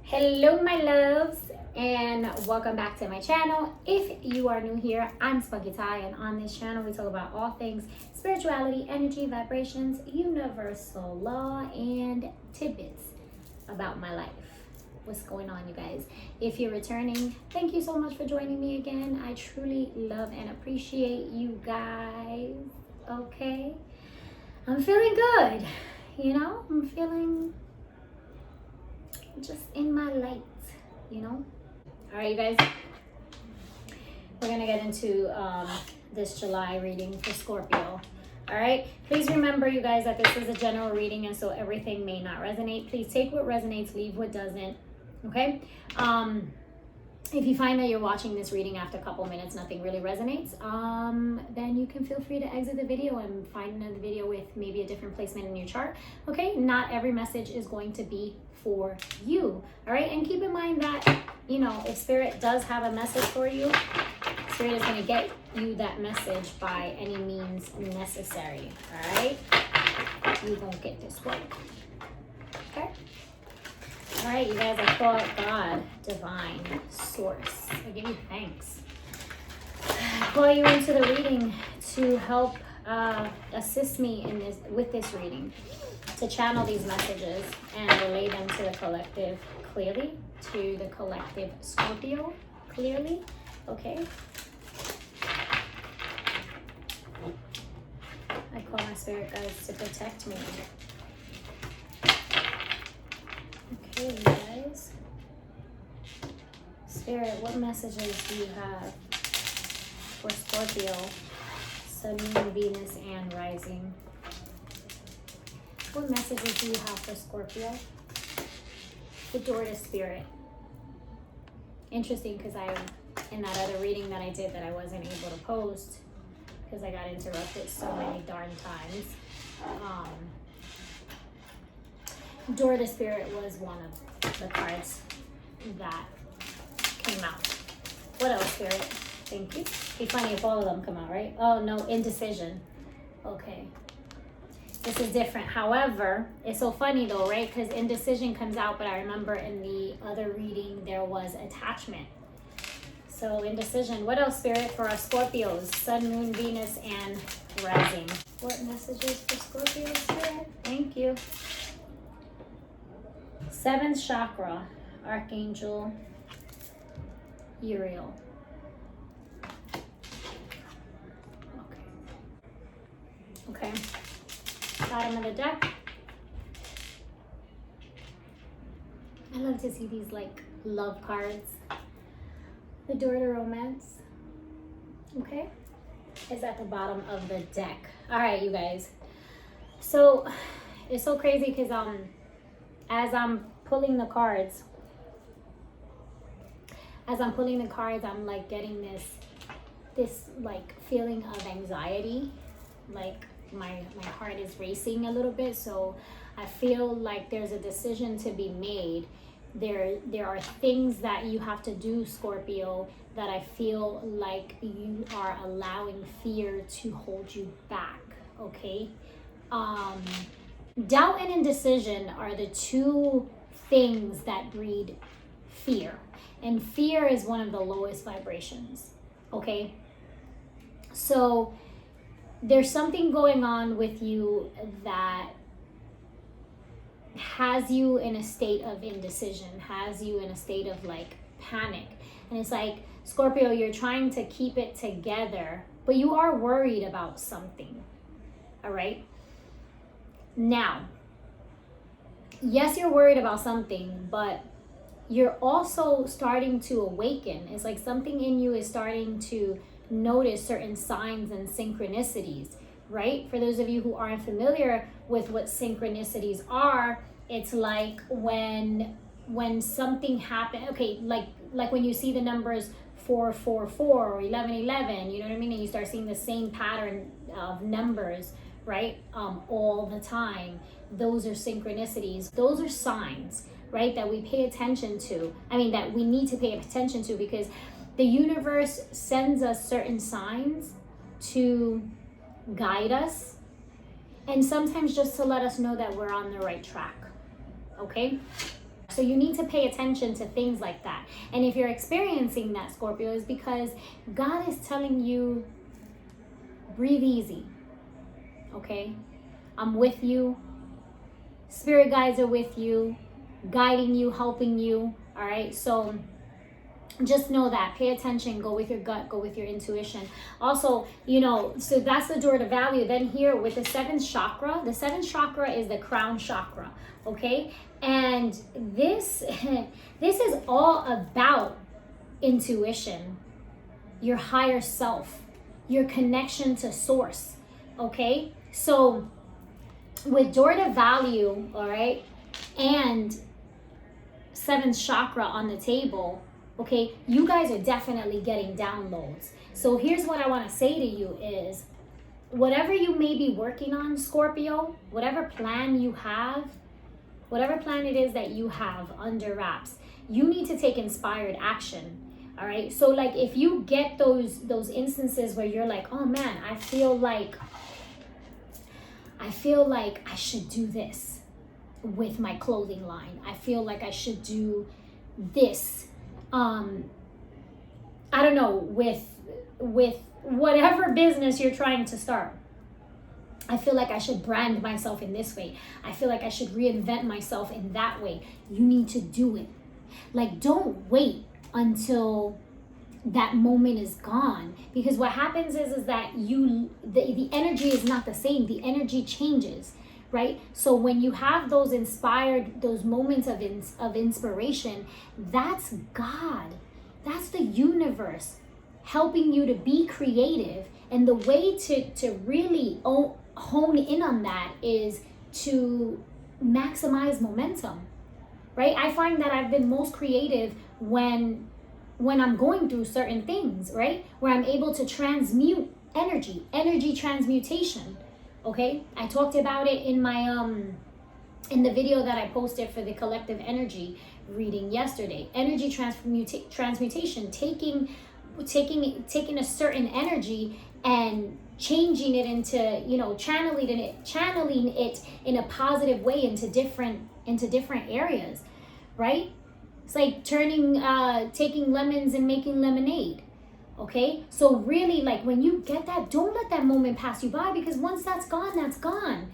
Hello my loves, and welcome back to my channel. If you are new here, I'm Spunky Ty, and on this channel we talk about all things spirituality, energy, vibrations, universal law, and tidbits about my life. What's going on, you guys? If you're returning, thank you so much for joining me again. I truly love and appreciate you guys. Okay, I'm feeling good, I'm feeling just in my light, All right, you guys, we're gonna get into this July reading for Scorpio. All right, please remember, you guys, that this is a general reading, and so everything may not resonate. Please take what resonates, leave what doesn't. Okay. If you find that you're watching this reading after a couple minutes, nothing really resonates, then you can feel free to exit the video and find another video with maybe a different placement in your chart. Okay, not every message is going to be for you. All right, and keep in mind that, if Spirit does have a message for you, Spirit is going to get you that message by any means necessary. All right, you won't get this one. Okay. All right, you guys, I thought, God, divine source, I give you thanks. I call you into the reading to help assist me with this reading, to channel these messages and relay them to the collective clearly, to the collective Scorpio clearly. Okay. I call my spirit guides to protect me. Okay, you guys. Spirit, what messages do you have for Scorpio, Sun, Moon, Venus, and Rising? What messages do you have for Scorpio? The door to Spirit. Interesting, because in that other reading that I did that I wasn't able to post because I got interrupted so many darn times. Door to Spirit was one of the cards that came out. What else, Spirit? Thank you. Be funny if all of them come out, right? Oh, no, indecision. Okay. This is different. However, it's so funny though, right? Because indecision comes out, but I remember in the other reading there was attachment. So indecision. What else, Spirit, for our Scorpios? Sun, Moon, Venus, and Rising. What messages for Scorpio, Spirit? Thank you. Seventh chakra, Archangel Uriel. Okay. Bottom of the deck. I love to see these like love cards. The door to romance. Okay. Is at the bottom of the deck. All right, you guys. So it's so crazy because as I'm pulling the cards, I'm like getting this like feeling of anxiety, like my heart is racing a little bit. So I feel like there's a decision to be made. There are things that you have to do, Scorpio, that I feel like you are allowing fear to hold you back. Okay. Doubt and indecision are the two things that breed fear. And fear is one of the lowest vibrations. Okay? So there's something going on with you that has you in a state of indecision, has you in a state of like panic. And it's like, Scorpio, you're trying to keep it together, but you are worried about something. All right? Now, yes, you're worried about something, but you're also starting to awaken. It's like something in you is starting to notice certain signs and synchronicities, right? For those of you who aren't familiar with what synchronicities are, it's like when something happens, okay, like when you see the numbers 444 or 1111, you know what I mean? And you start seeing the same pattern of numbers, right? All the time. Those are synchronicities. Those are signs, right? That we pay attention to. I mean, that we need to pay attention to, because the universe sends us certain signs to guide us, and sometimes just to let us know that we're on the right track. Okay? So you need to pay attention to things like that. And if you're experiencing that, Scorpio, is because God is telling you, breathe easy. Okay? I'm with you. Spirit guides are with you, guiding you, helping you. All right? So just know that. Pay attention. Go with your gut. Go with your intuition. Also, so that's the door to value. Then here with the seventh chakra is the crown chakra. Okay? And this is all about intuition, your higher self, your connection to source. Okay? So with door to value, all right, and seventh chakra on the table, okay, you guys are definitely getting downloads. So here's what I want to say to you is, whatever you may be working on, Scorpio, whatever plan it is that you have under wraps, you need to take inspired action. All right. So like if you get those instances where you're like, oh man, I feel like I should do this with my clothing line. I feel like I should do this. I don't know, with whatever business you're trying to start. I feel like I should brand myself in this way. I feel like I should reinvent myself in that way. You need to do it. Like, don't wait until that moment is gone, because what happens is that the energy is not the same. The energy changes, right? So when you have those moments of inspiration, that's God. That's the universe helping you to be creative. And the way to really hone in on that is to maximize momentum, right? I find that I've been most creative when I'm going through certain things, right? Where I'm able to transmute energy transmutation. Okay? I talked about it in my in the video that I posted for the collective energy reading yesterday. Energy transmutation, taking a certain energy and changing it into, channeling it in a positive way into different areas, right? It's like taking lemons and making lemonade. Okay? So really, like, when you get that, don't let that moment pass you by, because once that's gone, that's gone.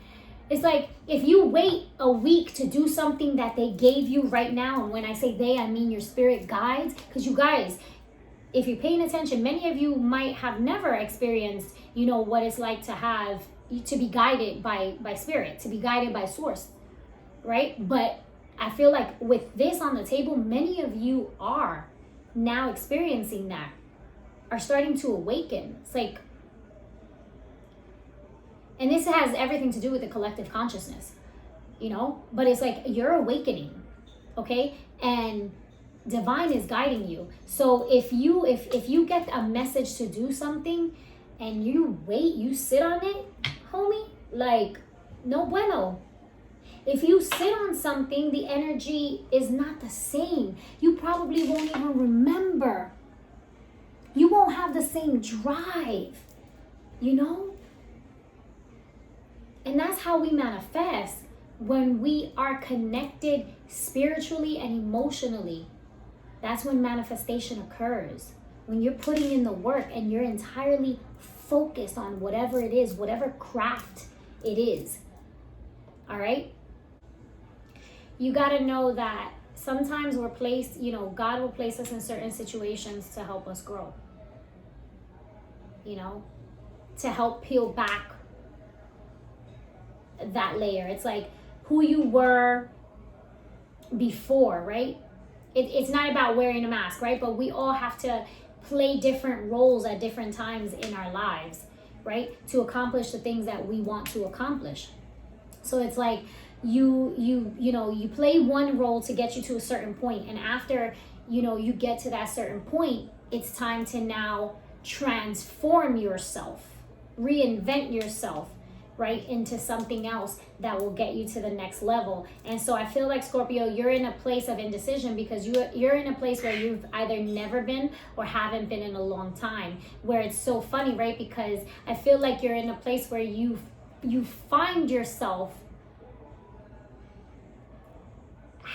It's like, if you wait a week to do something that they gave you right now, and when I say they, I mean your spirit guides, because you guys, if you're paying attention, many of you might have never experienced, what it's like to be guided by spirit, to be guided by source, right? But I feel like with this on the table, many of you are now experiencing that, are starting to awaken. It's like, and this has everything to do with the collective consciousness, but it's like you're awakening, okay? And divine is guiding you. So if you get a message to do something and you wait, you sit on it, homie, like, no bueno. If you sit on something, the energy is not the same. You probably won't even remember. You won't have the same drive, And that's how we manifest, when we are connected spiritually and emotionally. That's when manifestation occurs. When you're putting in the work and you're entirely focused on whatever it is, whatever craft it is. All right? You got to know that sometimes we're placed, God will place us in certain situations to help us grow. To help peel back that layer. It's like who you were before, right? It's not about wearing a mask, right? But we all have to play different roles at different times in our lives, right? To accomplish the things that we want to accomplish. So it's like you play one role to get you to a certain point, and after you get to that certain point, it's time to now transform yourself, reinvent yourself, right, into something else that will get you to the next level. And so I feel like, Scorpio, you're in a place of indecision, because you're in a place where you've either never been or haven't been in a long time, where it's so funny, right? Because I feel like you're in a place where you find yourself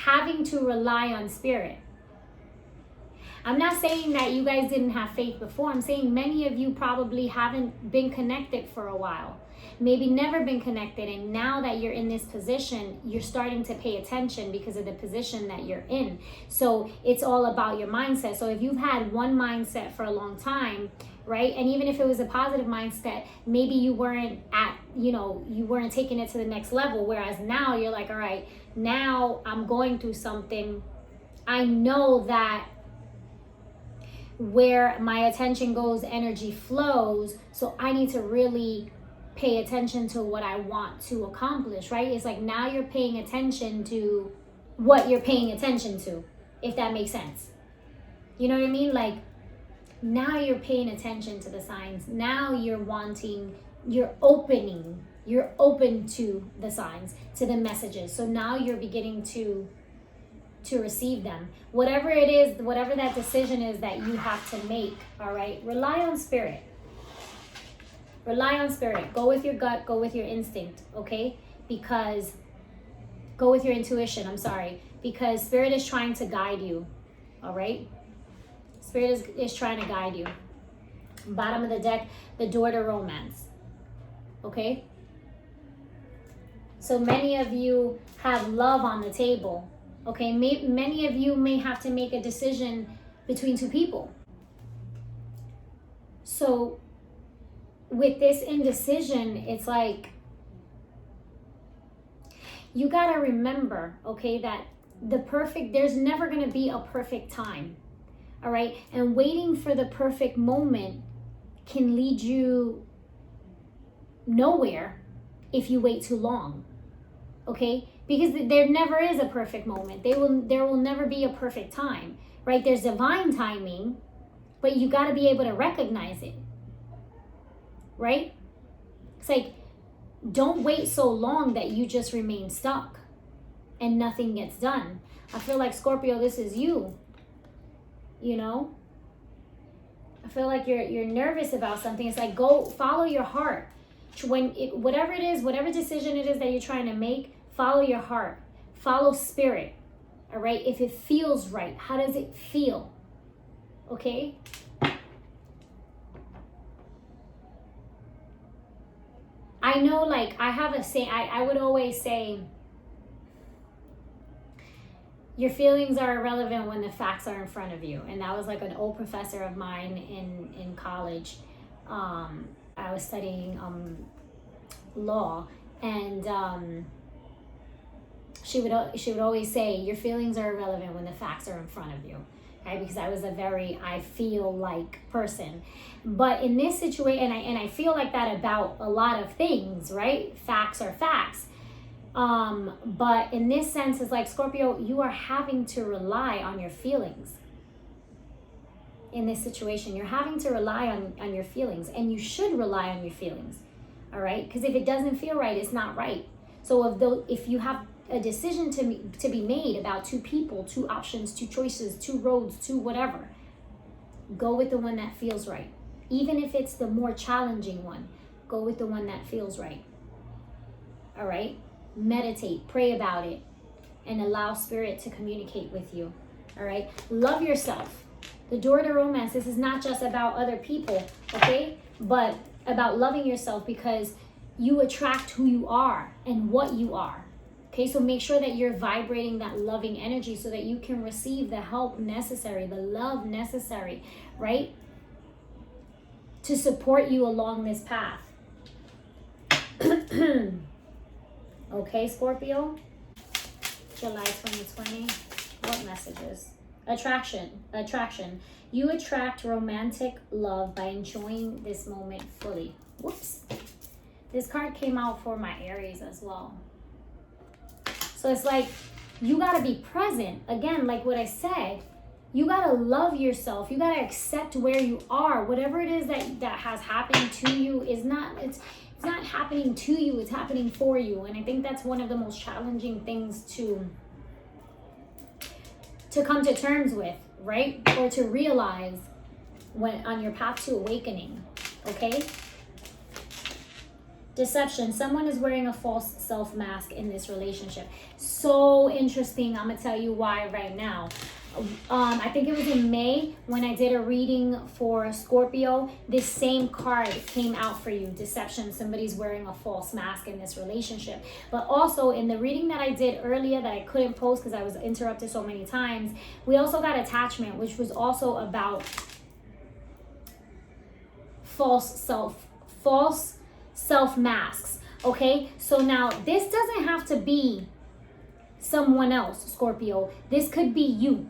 having to rely on spirit. I'm not saying that you guys didn't have faith before. I'm saying many of you probably haven't been connected for a while. Maybe never been connected. And now that you're in this position, you're starting to pay attention because of the position that you're in. So it's all about your mindset. So if you've had one mindset for a long time, right? And even if it was a positive mindset, maybe you weren't you weren't taking it to the next level. Whereas now you're like, all right, now I'm going through something. I know that where my attention goes, energy flows. So I need to really pay attention to what I want to accomplish, right? It's like now you're paying attention to what you're paying attention to, if that makes sense. You know what I mean? Like now you're paying attention to the signs. Now you're open to the signs, to the messages. So now you're beginning to receive them. Whatever it is, whatever that decision is that you have to make, all right? Rely on spirit. Rely on spirit. Go with your gut, go with your instinct, okay? Because go with your intuition, I'm sorry. Because spirit is trying to guide you, all right? Spirit is trying to guide you. Bottom of the deck, the door to romance, okay? So many of you have love on the table. Okay, many of you may have to make a decision between two people. So with this indecision, it's like you got to remember, okay, that there's never going to be a perfect time. All right? And waiting for the perfect moment can lead you nowhere if you wait too long. Okay? Because there never is a perfect moment. There will never be a perfect time, right? There's divine timing, but you got to be able to recognize it, right? It's like, don't wait so long that you just remain stuck and nothing gets done. I feel like, Scorpio, this is you, you know? I feel like you're nervous about something. It's like, go follow your heart. Whatever it is, whatever decision it is that you're trying to make, follow your heart. Follow spirit. All right? If it feels right, how does it feel? Okay? I know, like, I have a say. I would always say, your feelings are irrelevant when the facts are in front of you. And that was like an old professor of mine in college. I was studying law, and she would always say, your feelings are irrelevant when the facts are in front of you. Okay? Because I was a very I feel like person. But in this situation, and I feel like that about a lot of things, right? Facts are facts. But in this sense, it's like, Scorpio, you are having to rely on your feelings. In this situation, you're having to rely on your feelings, and you should rely on your feelings. All right? Because if it doesn't feel right, it's not right. So if you have a decision to be made about two people, two options, two choices, two roads, two whatever, go with the one that feels right. Even if it's the more challenging one, go with the one that feels right. All right? Meditate, pray about it, and allow spirit to communicate with you. All right? Love yourself. The door to romance, this is not just about other people, okay? But about loving yourself, because you attract who you are and what you are. Okay, so make sure that you're vibrating that loving energy so that you can receive the help necessary, the love necessary, right? To support you along this path. Okay, Scorpio? July 2020. What messages? Attraction. You attract romantic love by enjoying this moment fully. Whoops. This card came out for my Aries as well. So it's like, you got to be present. Again, like what I said, you got to love yourself. You got to accept where you are. Whatever it is that has happened to you is not, it's not happening to you, it's happening for you. And I think that's one of the most challenging things to come to terms with, right? Or to realize when on your path to awakening, okay? Deception. Someone is wearing a false self mask in this relationship. So interesting. I'm going to tell you why right now. I think it was in May when I did a reading for Scorpio. This same card came out for you. Deception. Somebody's wearing a false mask in this relationship. But also in the reading that I did earlier that I couldn't post because I was interrupted so many times, we also got attachment, which was also about false self masks. Okay, so now this doesn't have to be someone else, Scorpio. This could be you.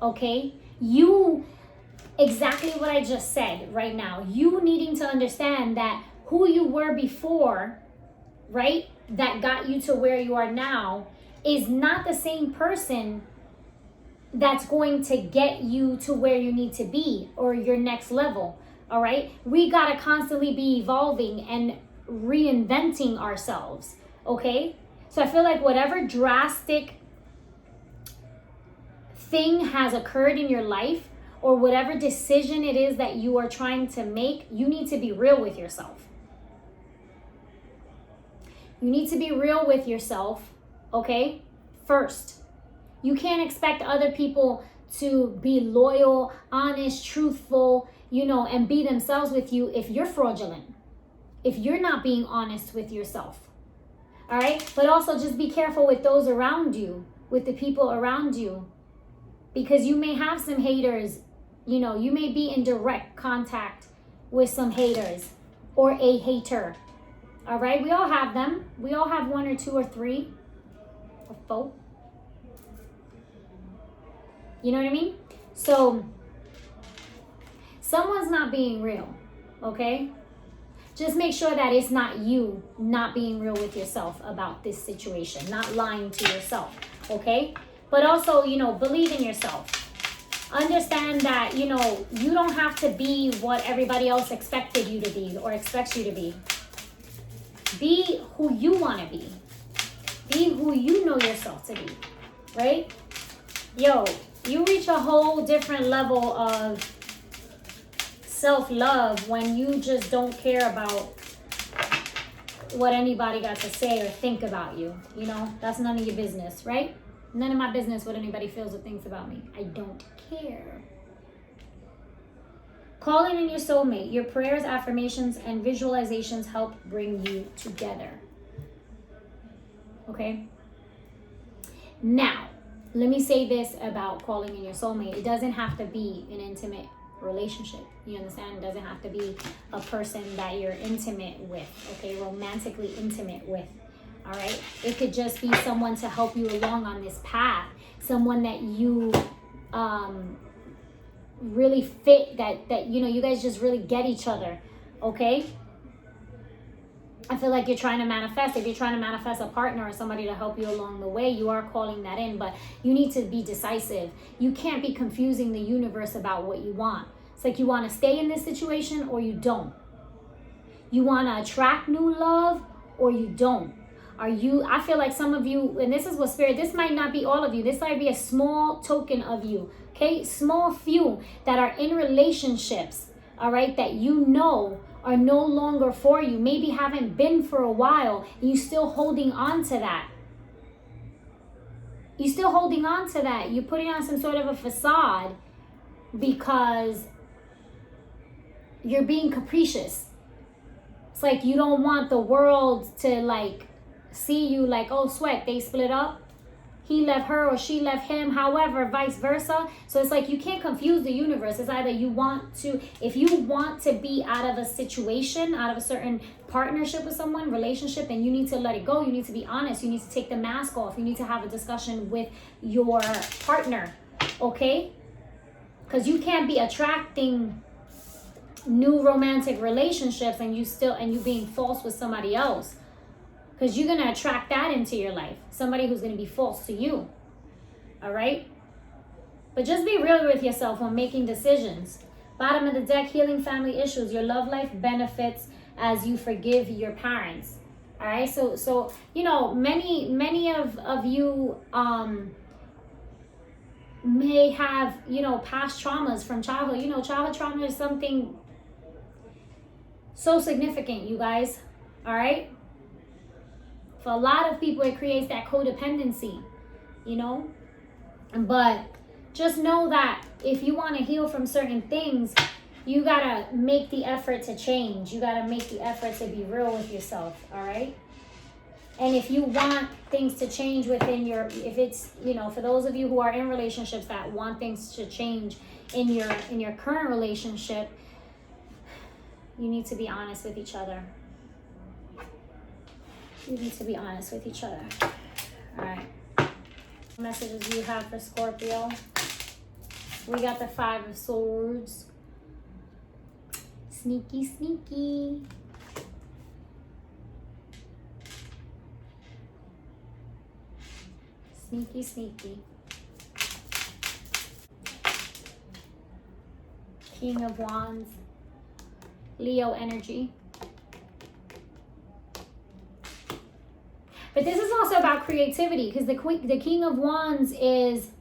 Okay, you, exactly what I just said right now. You needing to understand that who you were before, right, that got you to where you are now, is not the same person that's going to get you to where you need to be or your next level. All right, we got to constantly be evolving and reinventing ourselves. Okay, so I feel like whatever drastic thing has occurred in your life, or whatever decision it is that you are trying to make, you need to be real with yourself. You need to be real with yourself, okay? First. You can't expect other people to be loyal, honest, truthful, and be themselves with you if you're fraudulent, if you're not being honest with yourself. All right? But also just be careful with those around you, with the people around you, because you may have some haters. You may be in direct contact with some haters or a hater. All right? We all have them. We all have one or two or three or four. You know what I mean? So someone's not being real, okay? Just make sure that it's not you not being real with yourself about this situation, not lying to yourself, okay? But also, believe in yourself. Understand that, you don't have to be what everybody else expected you to be or expects you to be. Be who you want to be. Be who you know yourself to be, right? Yo, you reach a whole different level of self-love when you just don't care about what anybody got to say or think about you. That's none of your business, right? None of my business what anybody feels or thinks about me. I don't care. Calling in your soulmate. Your prayers, affirmations, and visualizations help bring you together. Okay? Now, let me say this about calling in your soulmate. It doesn't have to be an intimate relationship. You understand? It doesn't have to be a person that you're intimate with, okay? Romantically intimate with. All right, it could just be someone to help you along on this path, someone that you really fit, that you guys just really get each other. Okay, I feel like you're trying to manifest. If you're trying to manifest a partner or somebody to help you along the way, you are calling that in, but you need to be decisive. You can't be confusing the universe about what you want. It's like you want to stay in this situation or you don't. You want to attract new love or you don't. I feel like some of you, and this is what Spirit, this might not be all of you. This might be a small token of you, okay? Small few that are in relationships, all right, that are no longer for you. Maybe haven't been for a while, and you're still holding on to that. You're still holding on to that. You're putting on some sort of a facade because you're being capricious. It's like you don't want the world to see you oh, sweat, they split up. He left her or she left him, however, vice versa. So it's like you can't confuse the universe. It's either if you want to be out of a situation, out of a certain partnership with someone, relationship, then you need to let it go. You need to be honest. You need to take the mask off. You need to have a discussion with your partner, okay? Because you can't be attracting new romantic relationships and you being false with somebody else. Because you're going to attract that into your life. Somebody who's going to be false to you. All right? But just be real with yourself when making decisions. Bottom of the deck, healing family issues. Your love life benefits as you forgive your parents. All right? So many of you may have, past traumas from childhood. Childhood trauma is something so significant, you guys. All right. For a lot of people, it creates that codependency, you know. But just know that if you want to heal from certain things, you gotta make the effort to change. You gotta make the effort to be real with yourself. All right. And if you want things to change within your, if it's, you know, for those of you who are in relationships that want things to change in your current relationship, you need to be honest with each other. You need to be honest with each other. All right. Messages you have for Scorpio. We got the 5 of Swords. Sneaky, sneaky. Sneaky, sneaky. King of Wands. Leo energy. But this is also about creativity, because the King of Wands is,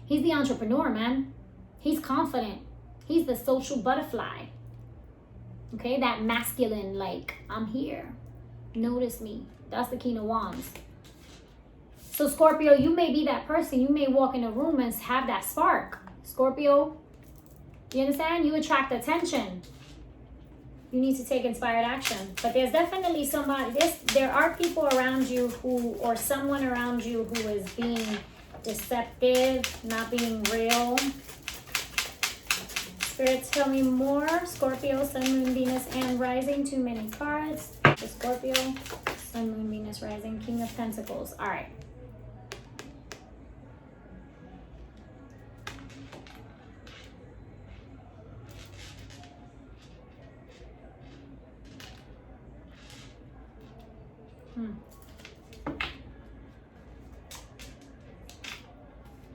he's the entrepreneur, man. He's confident. He's the social butterfly. Okay, that masculine, like, I'm here. Notice me. That's the King of Wands. So Scorpio, you may be that person. You may walk in a room and have that spark. Scorpio, you understand? You attract attention. You need to take inspired action. But there's definitely somebody, there are people around you who, or someone around you who is being deceptive, not being real. Spirit, tell me more. Scorpio, Sun, Moon, Venus, and Rising. Too many cards. The Scorpio, Sun, Moon, Venus, Rising, King of Pentacles. All right.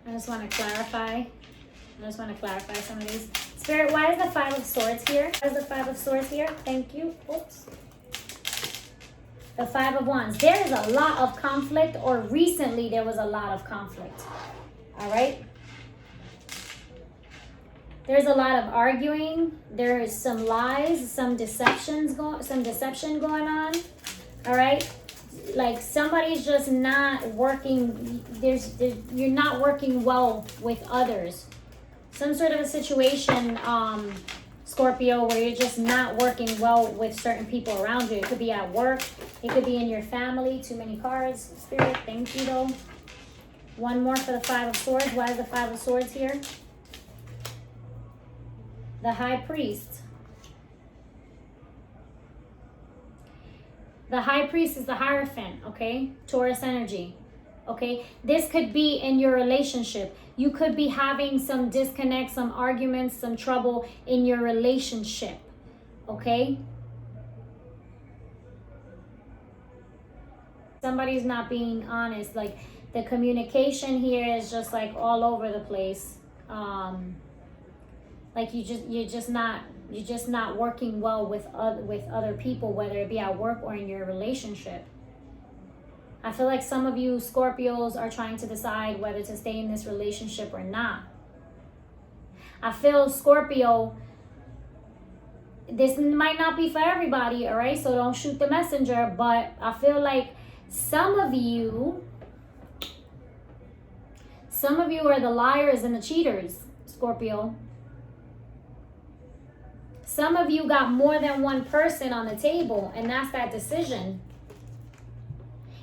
I just want to clarify some of these. Spirit, why is the 5 of Swords here? Why is the 5 of Swords here? Thank you. Oops. The 5 of Wands. There is a lot of conflict, or recently there was a lot of conflict. All right? There's a lot of arguing. There is some lies, some deception going on. All right? Like somebody's just not working. You're not working well with others. Some sort of a situation, Scorpio, where you're just not working well with certain people around you. It could be at work. It could be in your family. Too many cards. Spirit, thank you though. One more for the 5 of Swords. Why is the 5 of Swords here? The High Priest. The High Priest is the Hierophant, okay? Taurus energy, okay? This could be in your relationship. You could be having some disconnect, some arguments, some trouble in your relationship, okay? Somebody's not being honest. Like the communication here is just like all over the place. Like you're just not working well with other people, whether it be at work or in your relationship. I feel like some of you Scorpios are trying to decide whether to stay in this relationship or not. I feel, Scorpio, this might not be for everybody, all right? So don't shoot the messenger, but I feel like some of you are the liars and the cheaters, Scorpio. Some of you got more than one person on the table, and that's that decision.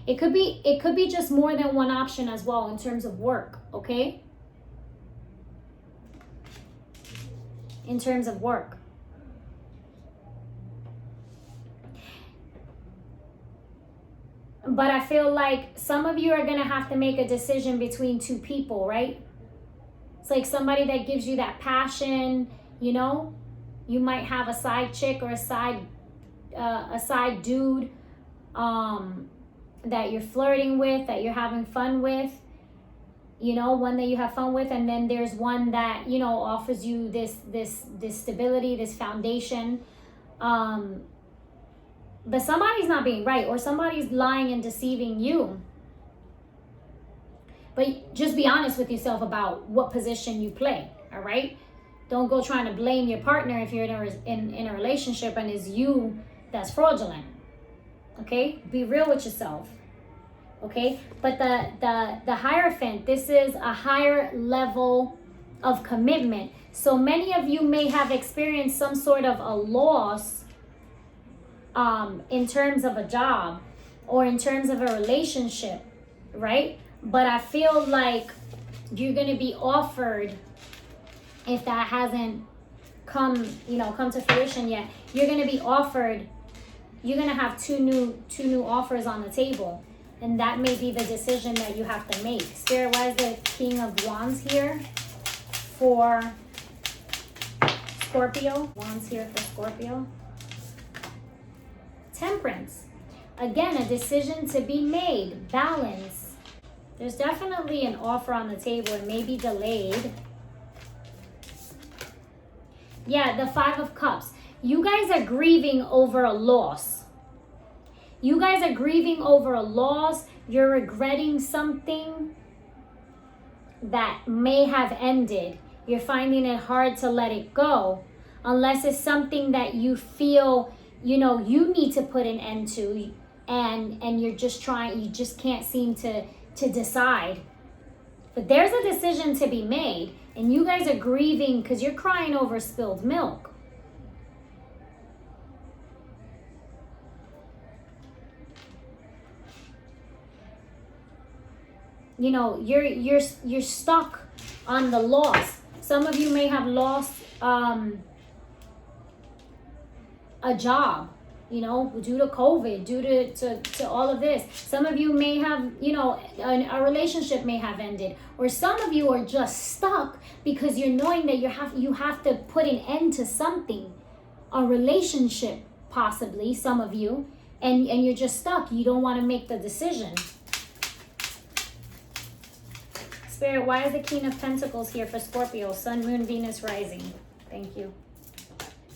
It could be just more than one option as well in terms of work, okay? In terms of work. But I feel like some of you are going to have to make a decision between two people, right? It's like somebody that gives you that passion, you know? You might have a side chick or a side dude that you're flirting with, that you're having fun with, you know, one that you have fun with, and then there's one that, you know, offers you this stability, this foundation. But somebody's not being right, or somebody's lying and deceiving you. But just be honest with yourself about what position you play, all right? Don't go trying to blame your partner if you're in a relationship and it's you that's fraudulent. Okay, be real with yourself. Okay, but the Hierophant, this is a higher level of commitment. So many of you may have experienced some sort of a loss in terms of a job or in terms of a relationship, right? But I feel like you're going to be offered, if that hasn't come to fruition yet, you're going to be offered, you're going to have two new offers on the table. And that may be the decision that you have to make. Spirit, why is the King of Wands here for Scorpio? Wands here for Scorpio. Temperance. Again, a decision to be made. Balance. There's definitely an offer on the table. It may be delayed. Yeah, the Five of Cups. You guys are grieving over a loss. You guys are grieving over a loss. You're regretting something that may have ended. You're finding it hard to let it go. Unless it's something that you feel, you need to put an end to. And you're just trying, you just can't seem to decide. But there's a decision to be made. And you guys are grieving because you're crying over spilled milk. You're stuck on the loss. Some of you may have lost a job, due to COVID, due to all of this. Some of you may have, a relationship may have ended, or some of you are just stuck because you're knowing that you have to put an end to something, a relationship possibly, some of you, and you're just stuck. You don't want to make the decision. Spirit, why is the King of Pentacles here for Scorpio? Sun, Moon, Venus, Rising. Thank you.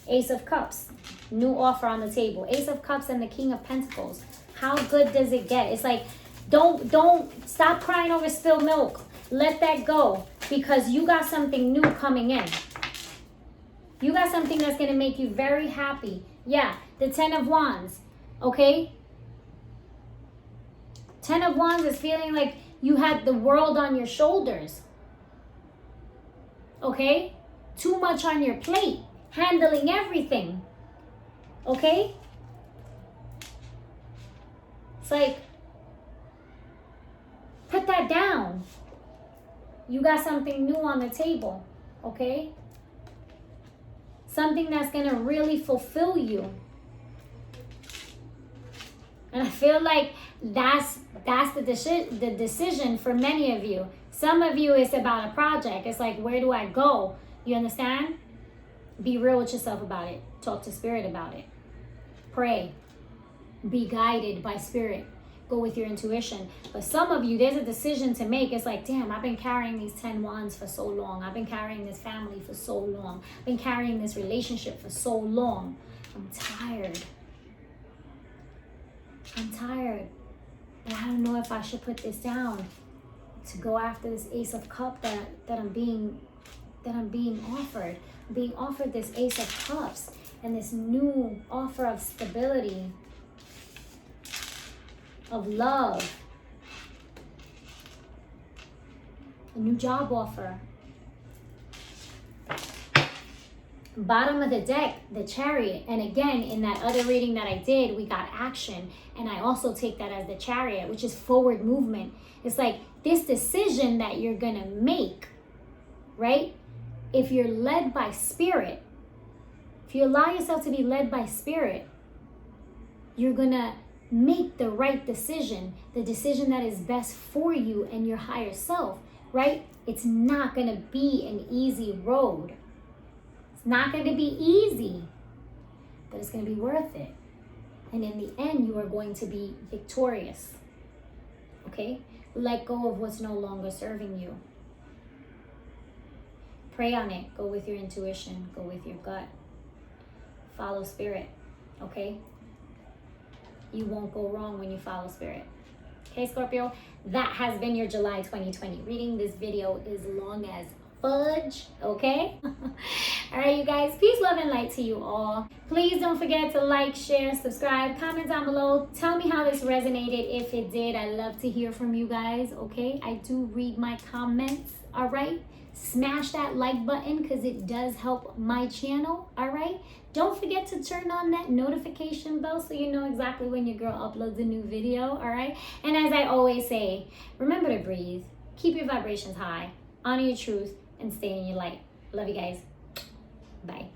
Ace of Cups. New offer on the table. Ace of Cups and the King of Pentacles. How good does it get? It's like, don't stop crying over spilled milk. Let that go, because you got something new coming in. You got something that's going to make you very happy. Yeah, the Ten of Wands. Okay? Ten of Wands is feeling like you had the world on your shoulders. Okay? Too much on your plate. Handling everything. Okay? It's like, put that down. You got something new on the table. Okay? Something that's going to really fulfill you. And I feel like that's the decision for many of you. Some of you, it's about a project. It's like, where do I go? You understand? Be real with yourself about it. Talk to Spirit about it. Pray. Be guided by Spirit. Go with your intuition. But some of you, there's a decision to make. It's like, damn, I've been carrying these 10 wands for so long. I've been carrying this family for so long. I've been carrying this relationship for so long. I'm tired. But I don't know if I should put this down to go after this Ace of Cups that I'm being offered. I'm being offered this Ace of Cups and this new offer of stability, of love, a new job offer. Bottom of the deck, the Chariot. And again, in that other reading that I did, we got action. And I also take that as the Chariot, which is forward movement. It's like this decision that you're going to make, right? If you're led by Spirit, if you allow yourself to be led by Spirit, you're going to make the right decision, the decision that is best for you and your higher self, right? It's not going to be an easy road. It's not going to be easy, but it's going to be worth it. And in the end, you are going to be victorious. Okay? Let go of what's no longer serving you. Pray on it. Go with your intuition. Go with your gut. Follow Spirit. Okay? You won't go wrong when you follow Spirit. Okay, Scorpio? That has been your July 2020 reading. This video is long as fudge, okay? All right, you guys, peace, love, and light to you all. Please don't forget to like, share, subscribe, comment down below. Tell me how this resonated. If it did, I love to hear from you guys, okay? I do read my comments, all right? Smash that like button because it does help my channel, all right? Don't forget to turn on that notification bell so you know exactly when your girl uploads a new video, all right? And as I always say, remember to breathe, keep your vibrations high, honor your truth, and stay in your light. Love you guys. Bye.